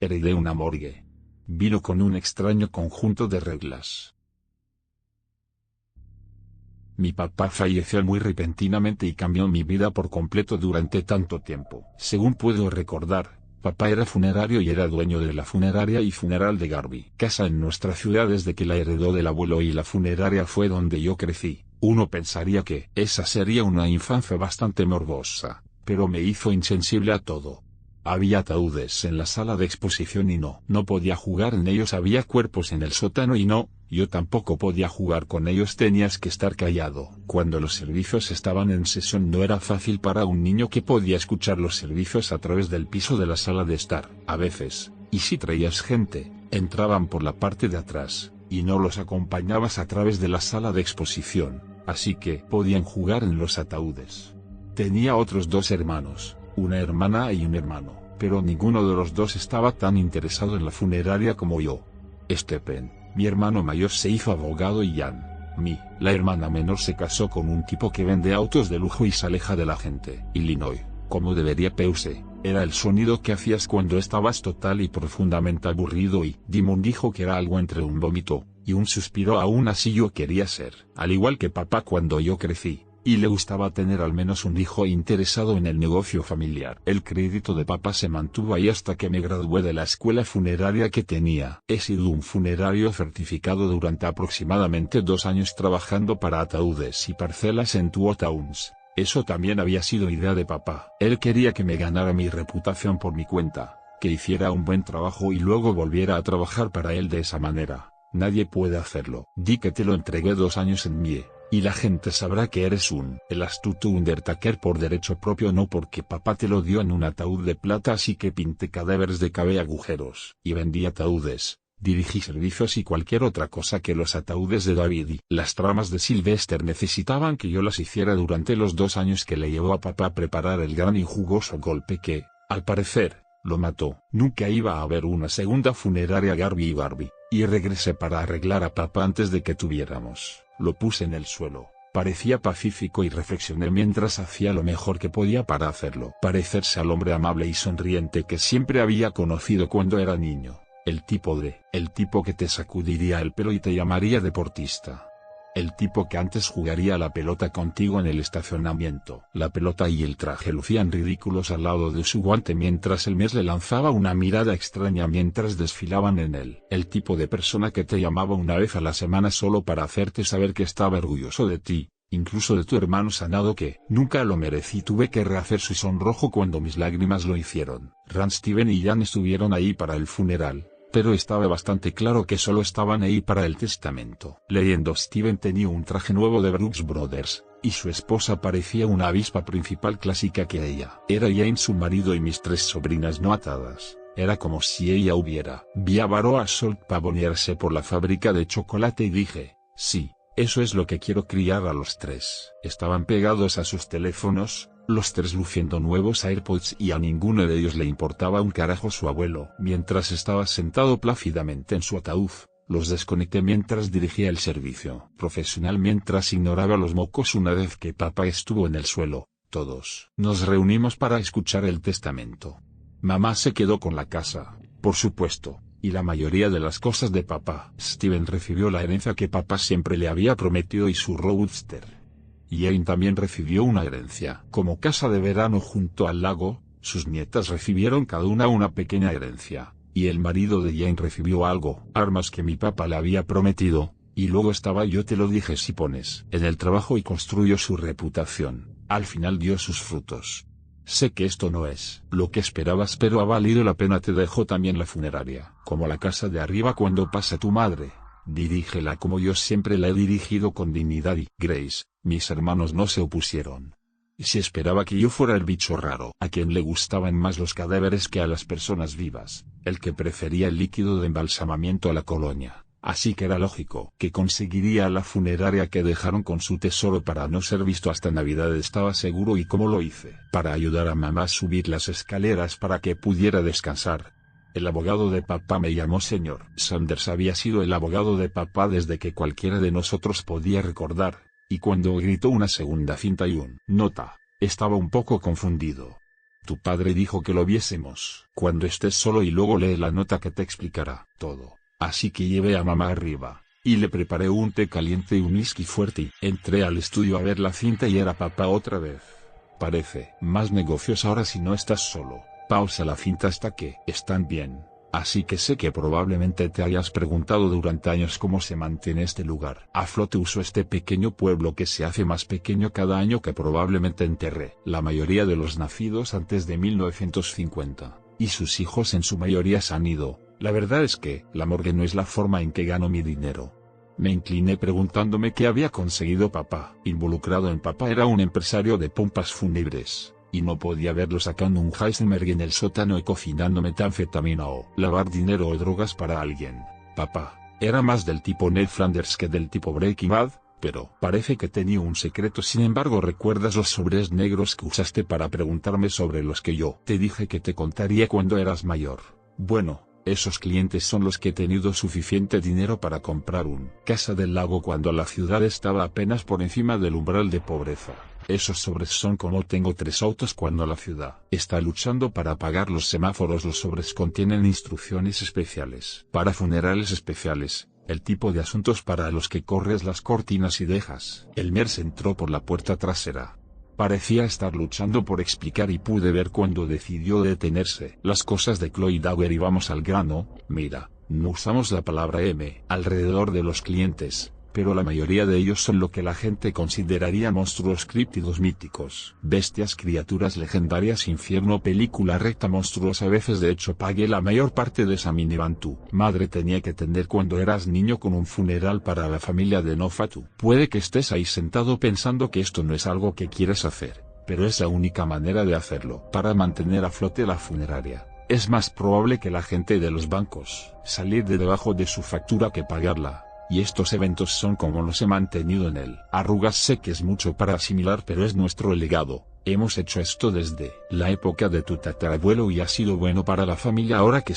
Heredé una morgue. Vino con un extraño conjunto de reglas. Mi papá falleció muy repentinamente y cambió mi vida por completo durante tanto tiempo. Según puedo recordar, papá era funerario y era dueño de la funeraria y funeral de Garvey, casa en nuestra ciudad desde que la heredó del abuelo, y la funeraria fue donde yo crecí. Uno pensaría que esa sería una infancia bastante morbosa, pero me hizo insensible a todo. Había ataúdes en la sala de exposición y no podía jugar en ellos. Había cuerpos en el sótano y yo tampoco podía jugar con ellos. Tenías que estar callado. Cuando los servicios estaban en sesión no era fácil para un niño que podía escuchar los servicios a través del piso de la sala de estar. A veces, y si traías gente, entraban por la parte de atrás, y no los acompañabas a través de la sala de exposición, así que podían jugar en los ataúdes. Tenía otros 2 hermanos, una hermana y un hermano, pero ninguno de los 2 estaba tan interesado en la funeraria como yo. Stephen, mi hermano mayor, se hizo abogado y Jan, la hermana menor, se casó con un tipo que vende autos de lujo y se aleja de la gente. Illinois, como debería peuse, era el sonido que hacías cuando estabas total y profundamente aburrido, y Dimon dijo que era algo entre un vómito y un suspiro. Aún así yo quería ser, al igual que papá cuando yo crecí, y le gustaba tener al menos un hijo interesado en el negocio familiar. El crédito de papá se mantuvo ahí hasta que me gradué de la escuela funeraria que tenía. He sido un funerario certificado durante aproximadamente 2 años trabajando para ataúdes y parcelas en Two Towns. Eso también había sido idea de papá. Él quería que me ganara mi reputación por mi cuenta, que hiciera un buen trabajo y luego volviera a trabajar para él de esa manera. Nadie puede hacerlo. Di que te lo entregué 2 años en MIE. Y la gente sabrá que eres el astuto Undertaker por derecho propio, no porque papá te lo dio en un ataúd de plata. Así que pinté cadáveres de cabe agujeros y vendí ataúdes, dirigí servicios y cualquier otra cosa que los ataúdes de David y las tramas de Sylvester necesitaban que yo las hiciera durante los 2 años que le llevó a papá a preparar el gran y jugoso golpe que, al parecer, lo mató. Nunca iba a haber una segunda funeraria Garvey y Barbie, y regresé para arreglar a papá antes de que tuviéramos. Lo puse en el suelo, parecía pacífico, y reflexioné mientras hacía lo mejor que podía para hacerlo parecerse al hombre amable y sonriente que siempre había conocido cuando era niño. El tipo que te sacudiría el pelo y te llamaría deportista. El tipo que antes jugaría a la pelota contigo en el estacionamiento. La pelota y el traje lucían ridículos al lado de su guante mientras el mes le lanzaba una mirada extraña mientras desfilaban en él. El tipo de persona que te llamaba una vez a la semana solo para hacerte saber que estaba orgulloso de ti, incluso de tu hermano sanado, que nunca lo merecí. Tuve que rehacer su sonrojo cuando mis lágrimas lo hicieron. Rand, Steven y Jan estuvieron ahí para el funeral, pero estaba bastante claro que solo estaban ahí para el testamento. Leyendo, Steven tenía un traje nuevo de Brooks Brothers, y su esposa parecía una avispa principal clásica que ella. Era Jane su marido y mis 3 sobrinas no atadas. Era como si ella hubiera. Vi a Baroa Salt pavonearse por la fábrica de chocolate y dije, sí, eso es lo que quiero, criar a los 3. Estaban pegados a sus teléfonos, los 3 luciendo nuevos AirPods, y a ninguno de ellos le importaba un carajo su abuelo. Mientras estaba sentado plácidamente en su ataúd, los desconecté mientras dirigía el servicio profesional, mientras ignoraba los mocos. Una vez que papá estuvo en el suelo, todos nos reunimos para escuchar el testamento. Mamá se quedó con la casa, por supuesto, y la mayoría de las cosas de papá. Steven recibió la herencia que papá siempre le había prometido y su roadster. Jane también recibió una herencia. Como casa de verano junto al lago, sus nietas recibieron cada una pequeña herencia, y el marido de Jane recibió algo, armas que mi papá le había prometido, y luego estaba yo. Te lo dije, si pones en el trabajo y construyó su reputación, al final dio sus frutos. Sé que esto no es lo que esperabas, pero ha valido la pena. Te dejo también la funeraria, como la casa de arriba cuando pasa tu madre. Dirígela como yo siempre la he dirigido, con dignidad. Y Grace, mis hermanos no se opusieron. Si esperaba que yo fuera el bicho raro, a quien le gustaban más los cadáveres que a las personas vivas, el que prefería el líquido de embalsamamiento a la colonia. Así que era lógico que conseguiría la funeraria que dejaron con su tesoro para no ser visto hasta Navidad. Estaba seguro. ¿Y cómo lo hice? Para ayudar a mamá a subir las escaleras para que pudiera descansar. El abogado de papá me llamó señor. Sanders había sido el abogado de papá desde que cualquiera de nosotros podía recordar, y cuando gritó una segunda cinta y un nota, estaba un poco confundido. Tu padre dijo que lo viésemos cuando estés solo y luego lee la nota que te explicará todo. Así que llevé a mamá arriba, y le preparé un té caliente y un whisky fuerte y entré al estudio a ver la cinta y era papá otra vez. Parece más negocios ahora si no estás solo. Pausa la cinta hasta que están bien. Así que sé que probablemente te hayas preguntado durante años cómo se mantiene este lugar a flote. Uso este pequeño pueblo que se hace más pequeño cada año que probablemente enterré la mayoría de los nacidos antes de 1950, y sus hijos en su mayoría se han ido. La verdad es que la morgue no es la forma en que gano mi dinero. Me incliné preguntándome qué había conseguido papá. Involucrado en papá era un empresario de pompas fúnebres, y no podía verlo sacando un Heisenberg en el sótano y cocinando metanfetamina o lavar dinero o drogas para alguien. Papá era más del tipo Ned Flanders que del tipo Breaking Bad, pero parece que tenía un secreto. Sin embargo, ¿recuerdas los sobres negros que usaste para preguntarme sobre los que yo te dije que te contaría cuando eras mayor? Bueno, esos clientes son los que he tenido suficiente dinero para comprar un casa del lago cuando la ciudad estaba apenas por encima del umbral de pobreza. Esos sobres son como tengo 3 autos cuando la ciudad está luchando para apagar los semáforos. Los sobres contienen instrucciones especiales para funerales especiales, el tipo de asuntos para los que corres las cortinas y dejas. El MERS entró por la puerta trasera. Parecía estar luchando por explicar y pude ver cuando decidió detenerse. Las cosas de Chloe Dagger y vamos al grano. Mira, no usamos la palabra M alrededor de los clientes, pero la mayoría de ellos son lo que la gente consideraría monstruos críptidos míticos. Bestias, criaturas legendarias, infierno, película recta, monstruos. A veces de hecho pagué la mayor parte de esa minivan. Tu madre tenía que tener cuando eras niño con un funeral para la familia de Nofatu. Puede que estés ahí sentado pensando que esto no es algo que quieres hacer, pero es la única manera de hacerlo para mantener a flote la funeraria. Es más probable que la gente de los bancos salir de debajo de su factura que pagarla. Y estos eventos son como los he mantenido en él. Arrugas, sé que es mucho para asimilar, pero es nuestro legado. Hemos hecho esto desde la época de tu tatarabuelo y ha sido bueno para la familia. Ahora que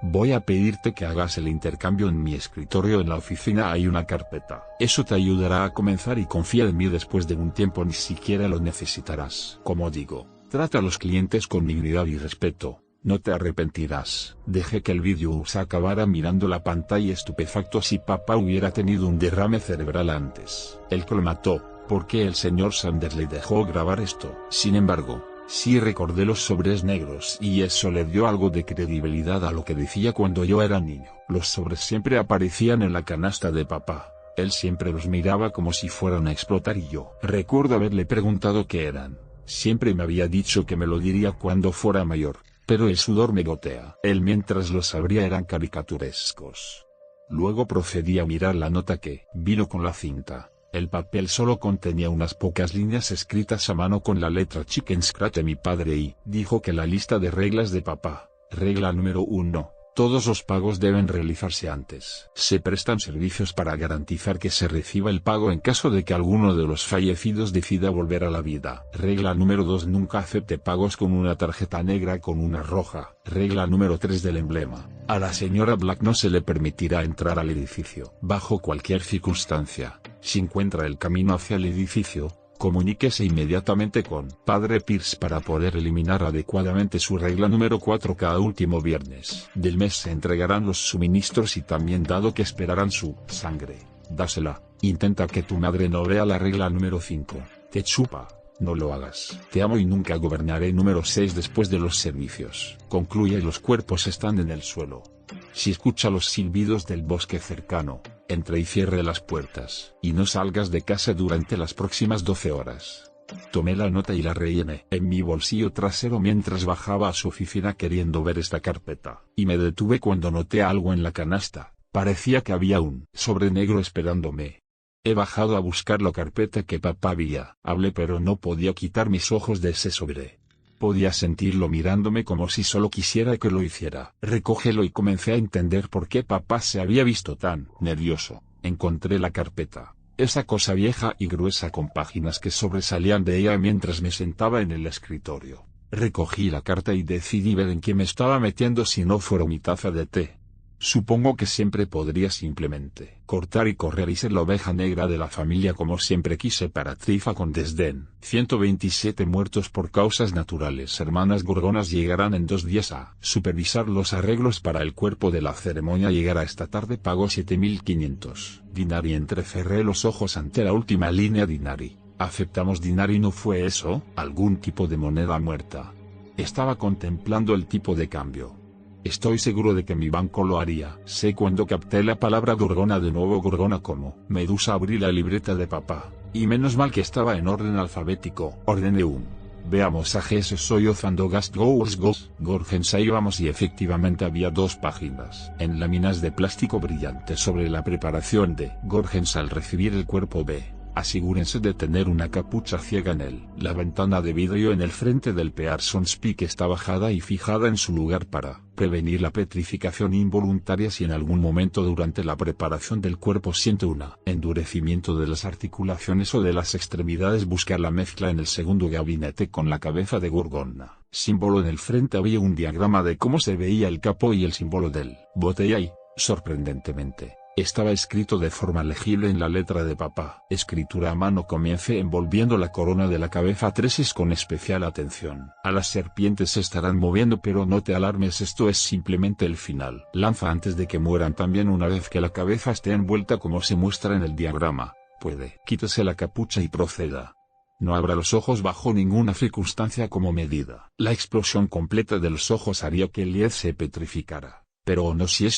voy a pedirte que hagas el intercambio en mi escritorio. En la oficina hay una carpeta. Eso te ayudará a comenzar y confía en mí. Después de un tiempo ni siquiera lo necesitarás. Como digo, trata a los clientes con dignidad y respeto. No te arrepentirás. Dejé que el vídeo se acabara mirando la pantalla estupefacto. Si papá hubiera tenido un derrame cerebral antes, él lo mató, ¿por qué el señor Sanders le dejó grabar esto? Sin embargo, sí recordé los sobres negros y eso le dio algo de credibilidad a lo que decía cuando yo era niño. Los sobres siempre aparecían en la canasta de papá. Él siempre los miraba como si fueran a explotar y yo recuerdo haberle preguntado qué eran. Siempre me había dicho que me lo diría cuando fuera mayor. Pero el sudor me gotea. Él mientras los abría eran caricaturescos. Luego procedí a mirar la nota que vino con la cinta. El papel solo contenía unas pocas líneas escritas a mano con la letra chicken scratch de mi padre y dijo que la lista de reglas de papá. Regla número 1. Todos los pagos deben realizarse antes. Se prestan servicios para garantizar que se reciba el pago en caso de que alguno de los fallecidos decida volver a la vida. Regla número 2. Nunca acepte pagos con una tarjeta negra con una roja. Regla número 3 del emblema. A la señora Black no se le permitirá entrar al edificio bajo cualquier circunstancia. Si encuentra el camino hacia el edificio, comuníquese inmediatamente con Padre Pierce para poder eliminar adecuadamente su regla número 4. Cada último viernes del mes se entregarán los suministros y también dado que esperarán su sangre, dásela. Intenta que tu madre no vea la regla número 5. Te chupa. No lo hagas. Te amo y nunca gobernaré. Número 6. Después de los servicios, concluye: los cuerpos están en el suelo. Si escucha los silbidos del bosque cercano, entre y cierre las puertas, y no salgas de casa durante las próximas 12 horas. Tomé la nota y la rellené en mi bolsillo trasero mientras bajaba a su oficina queriendo ver esta carpeta, y me detuve cuando noté algo en la canasta. Parecía que había un sobre negro esperándome. He bajado a buscar la carpeta que papá había. Hablé pero no podía quitar mis ojos de ese sobre. Podía sentirlo mirándome como si solo quisiera que lo hiciera. Recógelo y comencé a entender por qué papá se había visto tan nervioso. Encontré la carpeta. Esa cosa vieja y gruesa con páginas que sobresalían de ella mientras me sentaba en el escritorio. Recogí la carta y decidí ver en qué me estaba metiendo si no fuera mi taza de té. Supongo que siempre podría simplemente cortar y correr y ser la oveja negra de la familia como siempre quise para Trifa con desdén. 127 muertos por causas naturales. Hermanas Gorgonas llegarán en 2 días a supervisar los arreglos para el cuerpo de la ceremonia. Llegará esta tarde. Pagó 7500 dinari. Entrecerré los ojos ante la última línea dinari. Aceptamos dinari. ¿No fue eso? Algún tipo de moneda muerta. Estaba contemplando el tipo de cambio. Estoy seguro de que mi banco lo haría. Sé cuando capté la palabra gorgona de nuevo. Gorgona como medusa. Abrí la libreta de papá, y menos mal que estaba en orden alfabético. Ordené un. Veamos a Jesús soy Ozando Gast Gors Gorgensa. Íbamos y efectivamente había 2 páginas en láminas de plástico brillante sobre la preparación de Gorgensa al recibir el cuerpo B. Asegúrense de tener una capucha ciega en él. La ventana de vidrio en el frente del Pearson's Peak está bajada y fijada en su lugar para prevenir la petrificación involuntaria. Si en algún momento durante la preparación del cuerpo siente un endurecimiento de las articulaciones o de las extremidades, buscar la mezcla en el segundo gabinete con la cabeza de Gorgona. Símbolo en el frente. Había un diagrama de cómo se veía el capo y el símbolo del botella y, sorprendentemente, estaba escrito de forma legible en la letra de papá. Escritura a mano. Comience envolviendo la corona de la cabeza 3 con especial atención. A las serpientes se estarán moviendo, pero no te alarmes, esto es simplemente el final. Lanza antes de que mueran. También una vez que la cabeza esté envuelta como se muestra en el diagrama, quítese la capucha y proceda. No abra los ojos bajo ninguna circunstancia como medida. La explosión completa de los ojos haría que Lied se petrificara. Pero no si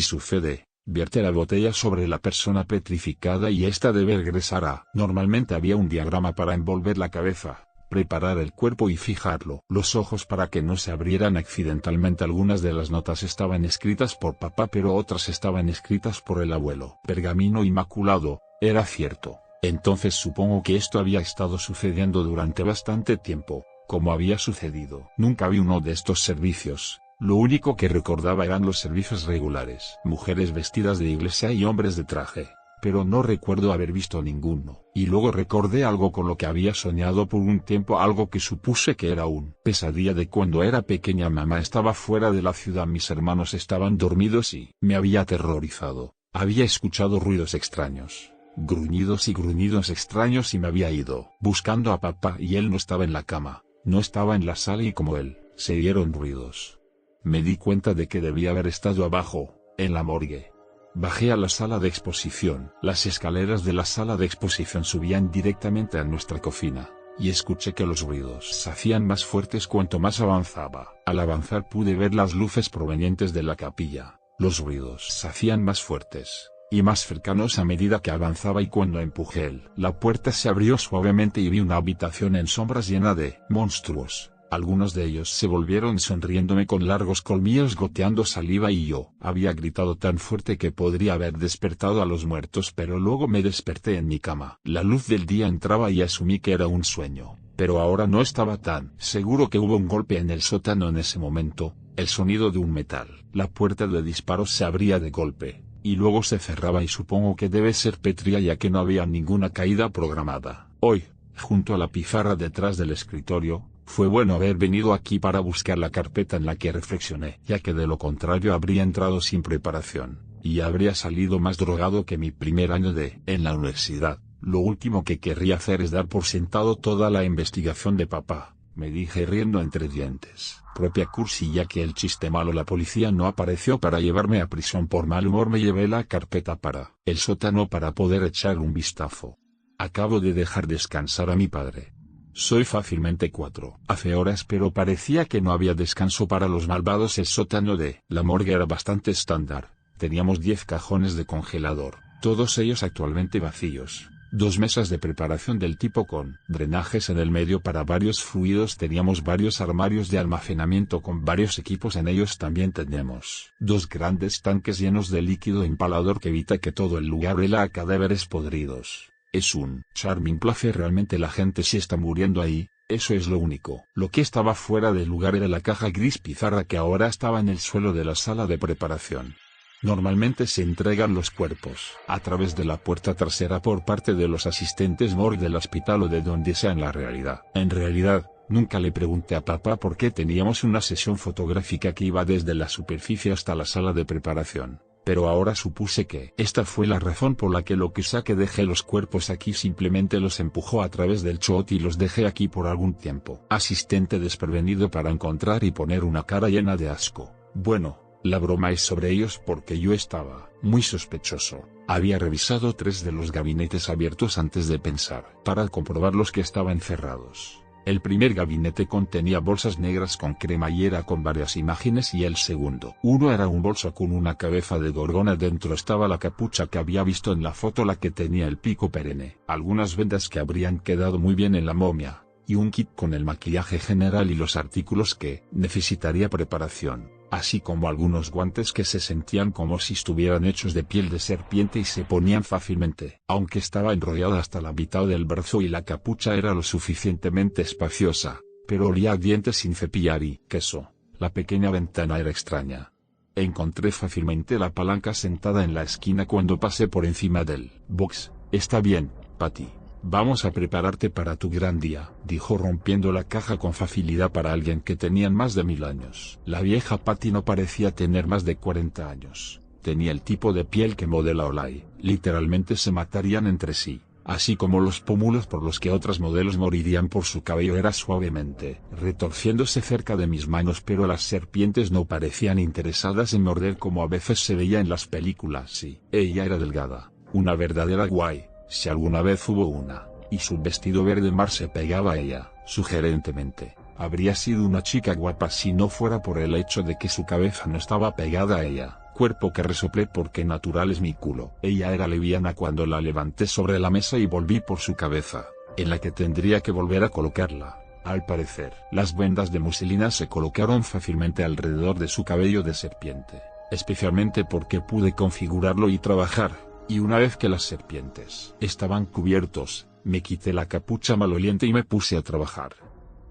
sucede. Vierte la botella sobre la persona petrificada y ésta debe regresar a. Normalmente había un diagrama para envolver la cabeza, preparar el cuerpo y fijarlo. Los ojos para que no se abrieran accidentalmente. Algunas de las notas estaban escritas por papá, pero otras estaban escritas por el abuelo. Pergamino inmaculado, era cierto. Entonces supongo que esto había estado sucediendo durante bastante tiempo, como había sucedido. Nunca vi uno de estos servicios. Lo único que recordaba eran los servicios regulares. Mujeres vestidas de iglesia y hombres de traje. Pero no recuerdo haber visto ninguno. Y luego recordé algo con lo que había soñado por un tiempo, algo que supuse que era un pesadilla de cuando era pequeña. Mamá estaba fuera de la ciudad, mis hermanos estaban dormidos y me había aterrorizado. Había escuchado ruidos extraños, gruñidos y gruñidos extraños, y me había ido buscando a papá y él no estaba en la cama, no estaba en la sala, y como él, se dieron ruidos. Me di cuenta de que debía haber estado abajo, en la morgue. Bajé a la sala de exposición. Las escaleras de la sala de exposición subían directamente a nuestra cocina, y escuché que los ruidos se hacían más fuertes cuanto más avanzaba. Al avanzar pude ver las luces provenientes de la capilla. Los ruidos se hacían más fuertes y más cercanos a medida que avanzaba, y cuando empujé la puerta se abrió suavemente y vi una habitación en sombras llena de monstruos. Algunos de ellos se volvieron sonriéndome con largos colmillos goteando saliva, y yo había gritado tan fuerte que podría haber despertado a los muertos, pero luego me desperté en mi cama. La luz del día entraba y asumí que era un sueño, pero ahora no estaba tan seguro. Que hubo un golpe en el sótano en ese momento, el sonido de un metal. La puerta de disparos se abría de golpe, y luego se cerraba, y supongo que debe ser Petria, ya que no había ninguna caída programada. Hoy, junto a la pizarra detrás del escritorio, fue bueno haber venido aquí para buscar la carpeta en la que reflexioné, ya que de lo contrario habría entrado sin preparación, y habría salido más drogado que mi primer año en la universidad. Lo último que querría hacer es dar por sentado toda la investigación de papá, me dije riendo entre dientes. Propia cursi, ya que el chiste malo. La policía no apareció para llevarme a prisión por mal humor. Me llevé la carpeta para el sótano para poder echar un vistazo. Acabo de dejar descansar a mi padre. Soy fácilmente 4 hace horas, pero parecía que no había descanso para los malvados. El sótano de la morgue era bastante estándar. Teníamos 10 cajones de congelador, todos ellos actualmente vacíos. 2 mesas de preparación del tipo con drenajes en el medio para varios fluidos. Teníamos varios armarios de almacenamiento con varios equipos en ellos. También tenemos 2 grandes tanques llenos de líquido empalador que evita que todo el lugar huela a cadáveres podridos. Es un charming placer. Realmente la gente sí está muriendo ahí, eso es lo único. Lo que estaba fuera del lugar era la caja gris pizarra que ahora estaba en el suelo de la sala de preparación. Normalmente se entregan los cuerpos a través de la puerta trasera por parte de los asistentes morgue del hospital o de donde sea en la realidad. En realidad, Nunca le pregunté a papá por qué teníamos una sesión fotográfica que iba desde la superficie hasta la sala de preparación, pero ahora supuse que esta fue la razón por la que Lokisake dejé los cuerpos aquí, simplemente los empujó a través del shot y los dejé aquí por algún tiempo. Asistente desprevenido para encontrar y poner una cara llena de asco. Bueno, la broma es sobre ellos porque yo estaba muy sospechoso. Había revisado 3 de los gabinetes abiertos antes de pensar, para comprobar que estaban cerrados. El primer gabinete contenía bolsas negras con cremallera con varias imágenes y el segundo. Uno era un bolso con una cabeza de gorgona, dentro estaba la capucha que había visto en la foto, la que tenía el pico perenne, algunas vendas que habrían quedado muy bien en la momia, y un kit con el maquillaje general y los artículos que necesitaría preparación, así como algunos guantes que se sentían como si estuvieran hechos de piel de serpiente y se ponían fácilmente, aunque estaba enrollada hasta la mitad del brazo y la capucha era lo suficientemente espaciosa, pero olía a dientes sin cepillar y queso. La pequeña ventana era extraña. Encontré fácilmente la palanca sentada en la esquina cuando pasé por encima del box. Está bien, Patty. Vamos a prepararte para tu gran día, dijo rompiendo la caja con facilidad para alguien que tenían más de 1000 años. La vieja Patty no parecía tener más de 40 años. Tenía el tipo de piel que modela Olay. Literalmente se matarían entre sí, así como los pómulos por los que otras modelos morirían por su cabello era suavemente retorciéndose cerca de mis manos, pero las serpientes no parecían interesadas en morder como a veces se veía en las películas. Sí, ella era delgada, una verdadera guay. Si alguna vez hubo una, y su vestido verde mar se pegaba a ella, sugerentemente, habría sido una chica guapa si no fuera por el hecho de que su cabeza no estaba pegada a ella, cuerpo que resoplé porque natural es mi culo. Ella era liviana cuando la levanté sobre la mesa y volví por su cabeza, en la que tendría que volver a colocarla. Al parecer, las vendas de muselina se colocaron fácilmente alrededor de su cabello de serpiente, especialmente porque pude configurarlo y trabajar. Y una vez que las serpientes estaban cubiertos, me quité la capucha maloliente y me puse a trabajar.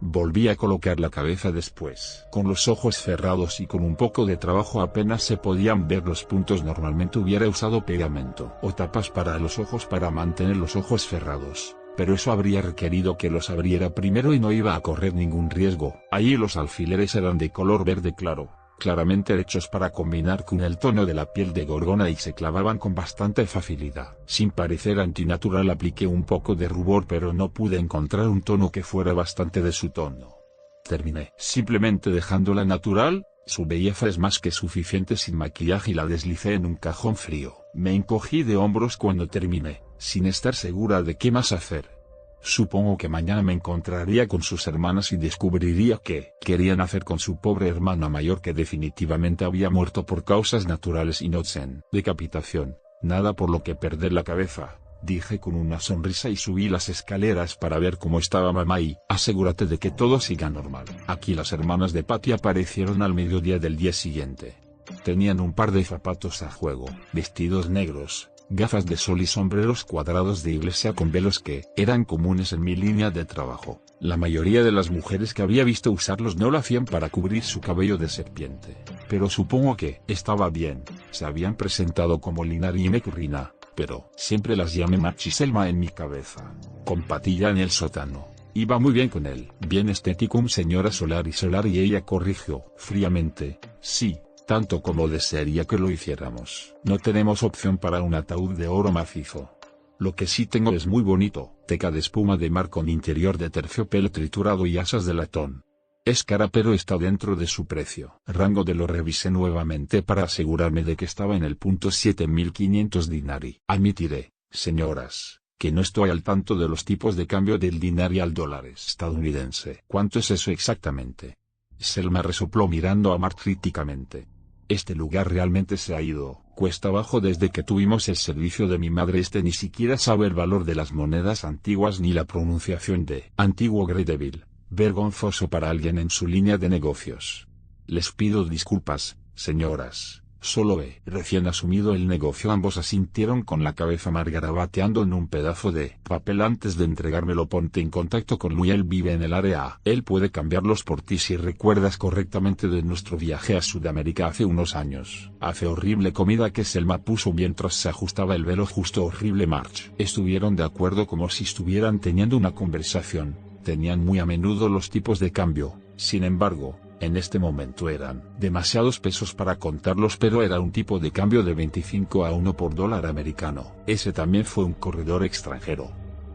Volví a colocar la cabeza después. Con los ojos cerrados y con un poco de trabajo apenas se podían ver los puntos. Normalmente hubiera usado pegamento o tapas para los ojos para mantener los ojos cerrados, pero eso habría requerido que los abriera primero y no iba a correr ningún riesgo. Allí los alfileres eran de color verde claro, claramente hechos para combinar con el tono de la piel de gorgona y se clavaban con bastante facilidad. Sin parecer antinatural apliqué un poco de rubor, pero no pude encontrar un tono que fuera bastante de su tono. Terminé simplemente dejándola natural. Su belleza es más que suficiente sin maquillaje y la deslicé en un cajón frío. Me encogí de hombros cuando terminé, sin estar segura de qué más hacer. Supongo que mañana me encontraría con sus hermanas y descubriría qué querían hacer con su pobre hermana mayor, que definitivamente había muerto por causas naturales y no en decapitación. Nada por lo que perder la cabeza, dije con una sonrisa y subí las escaleras para ver cómo estaba mamá y asegúrate de que todo siga normal. Aquí las hermanas de Patty aparecieron al mediodía del día siguiente. Tenían un par de zapatos a juego, vestidos negros, gafas de sol y sombreros cuadrados de iglesia con velos que eran comunes en mi línea de trabajo. La mayoría de las mujeres que había visto usarlos no lo hacían para cubrir su cabello de serpiente, pero supongo que estaba bien. Se habían presentado como Linari y Mekurina, pero siempre las llamé Machiselma en mi cabeza. Con Patilla en el sótano. Iba muy bien con él. Bien estéticum señora Solar y ella corrigió fríamente, sí. Tanto como desearía que lo hiciéramos. No tenemos opción para un ataúd de oro macizo. Lo que sí tengo es muy bonito, teca de espuma de mar con interior de terciopelo triturado y asas de latón. Es cara pero está dentro de su precio. Rango de lo revisé nuevamente para asegurarme de que estaba en el punto 7500 dinari. Admitiré, señoras, que no estoy al tanto de los tipos de cambio del dinari al dólar estadounidense. ¿Cuánto es eso exactamente? Selma resopló mirando a Mark críticamente. Este lugar realmente se ha ido cuesta abajo desde que tuvimos el servicio de mi madre. Ni siquiera sabe el valor de las monedas antiguas ni la pronunciación de antiguo Gredeville. Vergonzoso para alguien en su línea de negocios. Les pido disculpas, señoras. Solo he recién asumido el negocio. Ambos asintieron con la cabeza margarabateando en un pedazo de papel antes de entregármelo. Ponte en contacto con Louis, él vive en el área. Él puede cambiarlos por ti si recuerdas correctamente de nuestro viaje a Sudamérica hace unos años. Hace horrible comida que Selma puso mientras se ajustaba el velo. Justo horrible March. Estuvieron de acuerdo como si estuvieran teniendo una conversación. Tenían muy a menudo los tipos de cambio, sin embargo, en este momento eran demasiados pesos para contarlos, pero era un tipo de cambio de 25 a 1 por dólar americano. Ese también fue un corredor extranjero.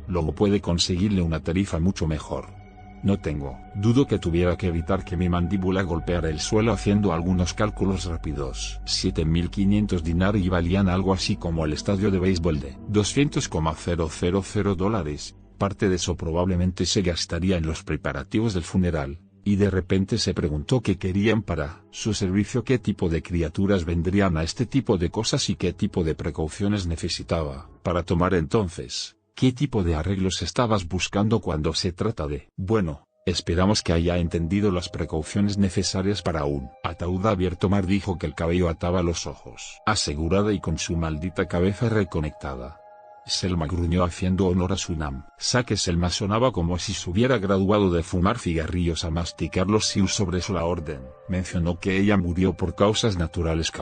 Luego puede conseguirle una tarifa mucho mejor. No tengo dudo que tuviera que evitar que mi mandíbula golpeara el suelo haciendo algunos cálculos rápidos. 7.500 dinar y valían algo así como el estadio de béisbol de $200,000. Parte de eso probablemente se gastaría en los preparativos del funeral. Y de repente se preguntó qué querían para su servicio, qué tipo de criaturas vendrían a este tipo de cosas y qué tipo de precauciones necesitaba para tomar entonces. ¿Qué tipo de arreglos estabas buscando cuando se trata de? Bueno, esperamos que haya entendido las precauciones necesarias para un ataúd abierto. Mar dijo que el cabello ataba los ojos, asegurada y con su maldita cabeza reconectada. Selma gruñó haciendo honor a su nam. Saque Selma sonaba como si se hubiera graduado de fumar cigarrillos a masticarlos sin sobre eso la orden. Mencionó que ella murió por causas naturales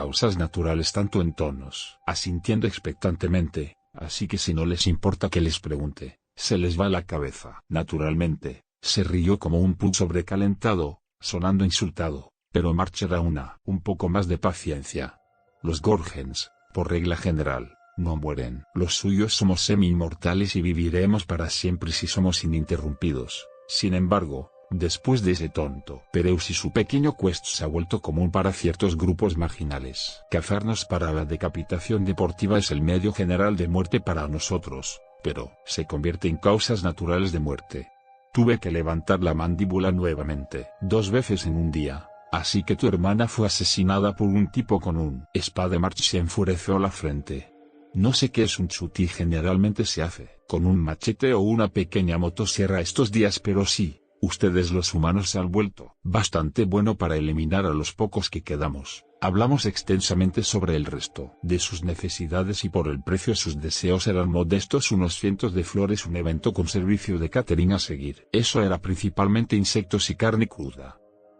tanto en tonos, asintiendo expectantemente, así que si no les importa que les pregunte, se les va la cabeza. Naturalmente, se rió como un pug sobrecalentado, sonando insultado, pero March era un poco más de paciencia. Los Gorgens, por regla general, no mueren. Los suyos somos semi-inmortales y viviremos para siempre si somos ininterrumpidos. Sin embargo, después de ese tonto Pereus y su pequeño quest se ha vuelto común para ciertos grupos marginales. Cazarnos para la decapitación deportiva es el medio general de muerte para nosotros, pero se convierte en causas naturales de muerte. Tuve que levantar la mandíbula nuevamente 2 veces en un día. Así que tu hermana fue asesinada por un tipo con un espada. March se enfureció la frente. No sé qué es un chuti, generalmente se hace con un machete o una pequeña motosierra estos días, pero sí, ustedes los humanos se han vuelto bastante bueno para eliminar a los pocos que quedamos. Hablamos extensamente sobre el resto de sus necesidades y por el precio sus deseos eran modestos, unos cientos de flores, un evento con servicio de catering a seguir. Eso era principalmente insectos y carne cruda.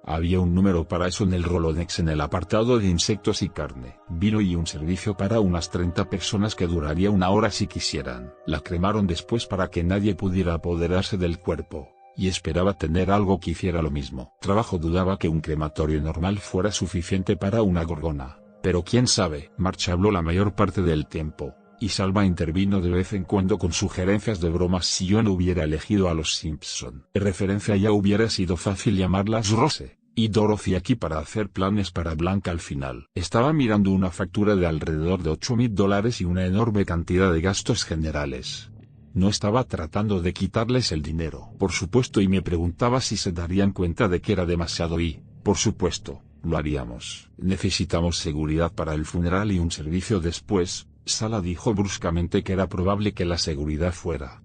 Había un número para eso en el Rolodex en el apartado de insectos y carne. Vino y un servicio para unas 30 personas que duraría 1 hora si quisieran. La cremaron después para que nadie pudiera apoderarse del cuerpo, y esperaba tener algo que hiciera lo mismo. Trabajo dudaba que un crematorio normal fuera suficiente para una gorgona, pero quién sabe. March habló la mayor parte del tiempo, y Salma intervino de vez en cuando con sugerencias de bromas. Si yo no hubiera elegido a los Simpson, de referencia ya hubiera sido fácil llamarlas Rose y Dorothy aquí para hacer planes para Blanca al final. Estaba mirando una factura de alrededor de $8,000 y una enorme cantidad de gastos generales. No estaba tratando de quitarles el dinero, por supuesto, y me preguntaba si se darían cuenta de que era demasiado y, por supuesto, lo haríamos. Necesitamos seguridad para el funeral y un servicio después. Sala dijo bruscamente que era probable que la seguridad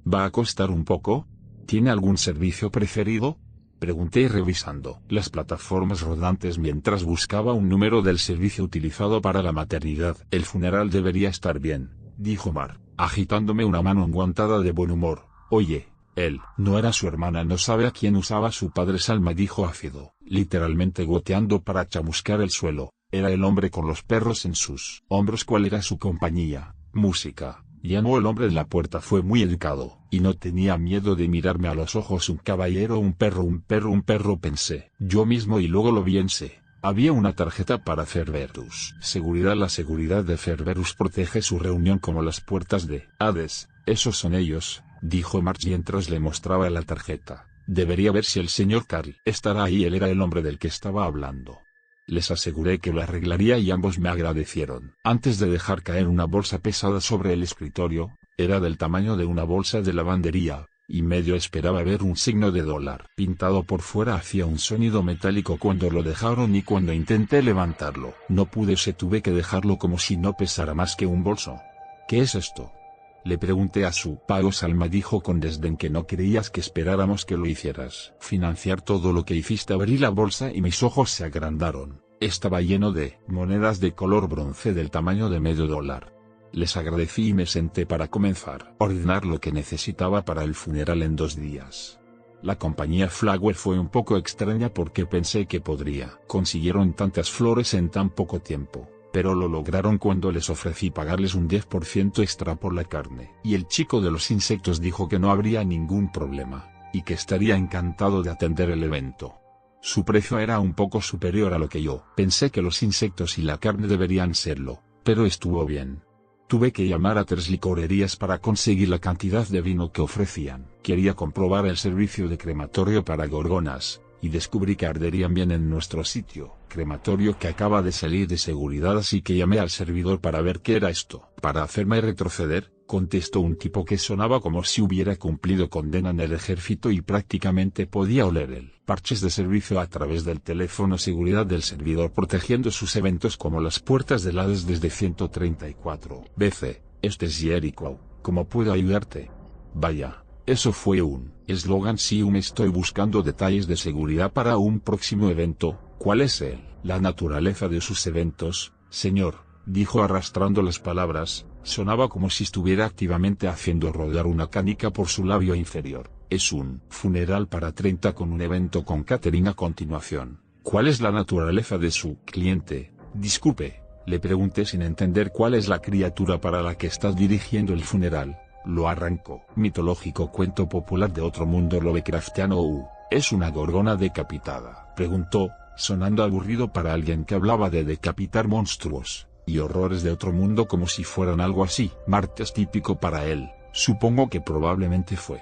va a costar un poco. ¿Tiene algún servicio preferido? Pregunté revisando las plataformas rodantes mientras buscaba un número del servicio utilizado para la maternidad. El funeral debería estar bien, dijo Mar, agitándome una mano enguantada de buen humor. Oye, él no era su hermana, no sabe a quién usaba su padre. Salma dijo ácido, literalmente goteando para chamuscar el suelo. Era el hombre con los perros en sus hombros. ¿Cuál era su compañía? Música. Llamó el hombre de la puerta. Fue muy educado, y no tenía miedo de mirarme a los ojos. Un caballero, un perro, pensé yo mismo, y luego lo piensé. Había una tarjeta para Cerberus. Seguridad. La seguridad de Cerberus protege su reunión como las puertas de Hades. Esos son ellos, dijo March mientras le mostraba la tarjeta. Debería ver si el señor Carl estará ahí. Él era el hombre del que estaba hablando. Les aseguré que lo arreglaría y ambos me agradecieron. Antes de dejar caer una bolsa pesada sobre el escritorio, era del tamaño de una bolsa de lavandería, y medio esperaba ver un signo de dólar pintado por fuera. Hacía un sonido metálico cuando lo dejaron y cuando intenté levantarlo, no pude. Tuve que dejarlo como si no pesara más que un bolso. ¿Qué es esto?, le pregunté a su padre. Salma dijo con desdén que no creías que esperáramos que lo hicieras. Financiar todo lo que hiciste. Abrí la bolsa y mis ojos se agrandaron. Estaba lleno de monedas de color bronce del tamaño de medio dólar. Les agradecí y me senté para comenzar a ordenar lo que necesitaba para el funeral en 2 días. La compañía Flagwell fue un poco extraña porque pensé que consiguieron tantas flores en tan poco tiempo, pero lo lograron cuando les ofrecí pagarles un 10% extra por la carne. Y el chico de los insectos dijo que no habría ningún problema. y que estaría encantado de atender el evento. Su precio era un poco superior a lo que yo pensé que los insectos y la carne deberían serlo, pero estuvo bien. Tuve que llamar a 3 licorerías para conseguir la cantidad de vino que ofrecían. Quería comprobar el servicio de crematorio para gorgonas, y descubrí que arderían bien en nuestro sitio. Crematorio que acaba de salir de seguridad, así que llamé al servidor para ver qué era esto. Para hacerme retroceder, contestó un tipo que sonaba como si hubiera cumplido condena en el ejército y prácticamente podía oler el parches de servicio a través del teléfono seguridad del servidor protegiendo sus eventos como las puertas del Hades desde 134. BC, este es Jericho, ¿cómo puedo ayudarte? Vaya, eso fue un eslogan. Sí, estoy buscando detalles de seguridad para un próximo evento. ¿Cuál es la naturaleza de sus eventos, señor? Dijo arrastrando las palabras. Sonaba como si estuviera activamente haciendo rodar una canica por su labio inferior. Es un funeral para 30 con un evento con catering a continuación. ¿Cuál es la naturaleza de su cliente? Disculpe, le pregunté sin entender cuál es la criatura para la que estás dirigiendo el funeral. Lo arrancó. Mitológico cuento popular de otro mundo Lovecraftiano. ¿Es una gorgona decapitada?, preguntó, sonando aburrido para alguien que hablaba de decapitar monstruos y horrores de otro mundo como si fueran algo así. Martes típico para él, supongo que probablemente fue.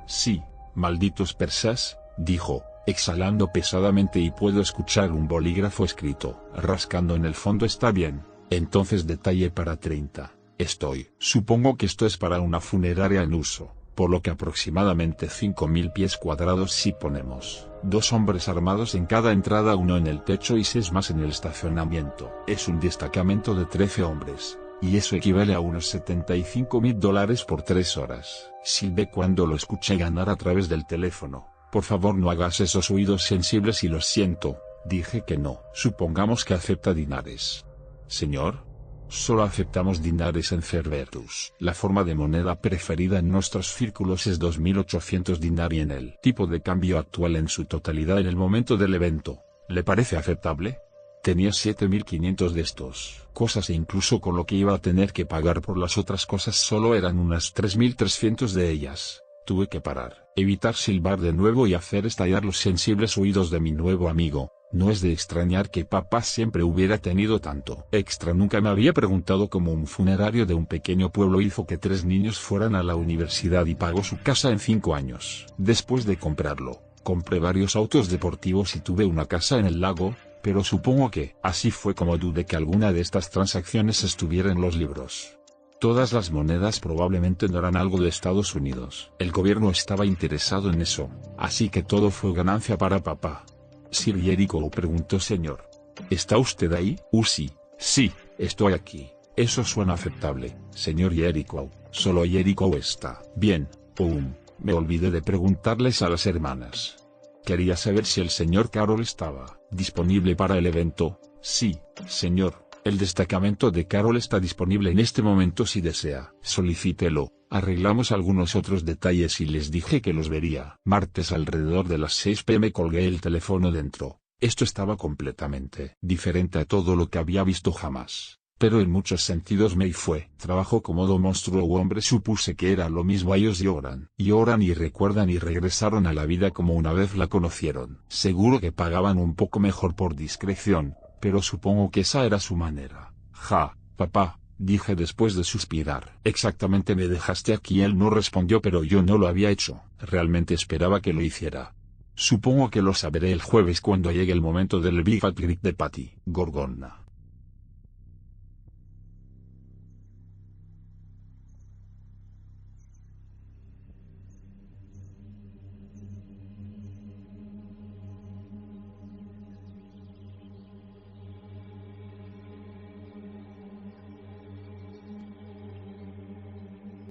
Sí, malditos persas, dijo, exhalando pesadamente, y puedo escuchar un bolígrafo escrito rascando en el fondo. Está bien, entonces detalle para 30. Supongo que esto es para una funeraria en uso, por lo que aproximadamente 5.000 pies cuadrados si ponemos 2 hombres armados en cada entrada, 1 en el techo y 6 más en el estacionamiento. Es un destacamento de 13 hombres, y eso equivale a unos $75.000 por 3 horas. Silbé cuando lo escuché ganar a través del teléfono. Por favor, no hagas esos oídos sensibles. Y lo siento, dije que no. Supongamos que acepta dinares. Señor, solo aceptamos dinares en Cerberus. La forma de moneda preferida en nuestros círculos es 2.800 dinari en el tipo de cambio actual en su totalidad en el momento del evento. ¿Le parece aceptable? Tenía 7.500 de estos cosas e incluso con lo que iba a tener que pagar por las otras cosas solo eran unas 3.300 de ellas. Tuve que parar, evitar silbar de nuevo y hacer estallar los sensibles oídos de mi nuevo amigo. No es de extrañar que papá siempre hubiera tenido tanto extra. Nunca me había preguntado cómo un funerario de un pequeño pueblo hizo que 3 niños fueran a la universidad y pagó su casa en 5 años. Después de comprarlo, compré varios autos deportivos y tuve una casa en el lago, pero supongo que así fue como dudé que alguna de estas transacciones estuviera en los libros. Todas las monedas probablemente no eran algo de Estados Unidos. El gobierno estaba interesado en eso, así que todo fue ganancia para papá. Sir Jericho preguntó. Señor, ¿está usted ahí? Sí, estoy aquí. Eso suena aceptable, señor Jericho. Solo Jericho está bien. Me olvidé de preguntarles a las hermanas. Quería saber si el señor Carroll estaba disponible para el evento. Sí, señor, el destacamento de Carroll está disponible en este momento si desea. Solicítelo. Arreglamos algunos otros detalles y les dije que los vería. Martes alrededor de las 6 p.m. colgué el teléfono dentro. Esto estaba completamente diferente a todo lo que había visto jamás. Pero en muchos sentidos me fue. Trabajo como monstruo u hombre. Supuse que era lo mismo. Ellos lloran y recuerdan y regresaron a la vida como una vez la conocieron. Seguro que pagaban un poco mejor por discreción, pero supongo que esa era su manera. Papá, dije después de suspirar. Exactamente, me dejaste aquí. Él no respondió, pero yo no lo había hecho. Realmente esperaba que lo hiciera. Supongo que lo sabré el jueves cuando llegue el momento del Big Fat Greek de Patty Gorgona.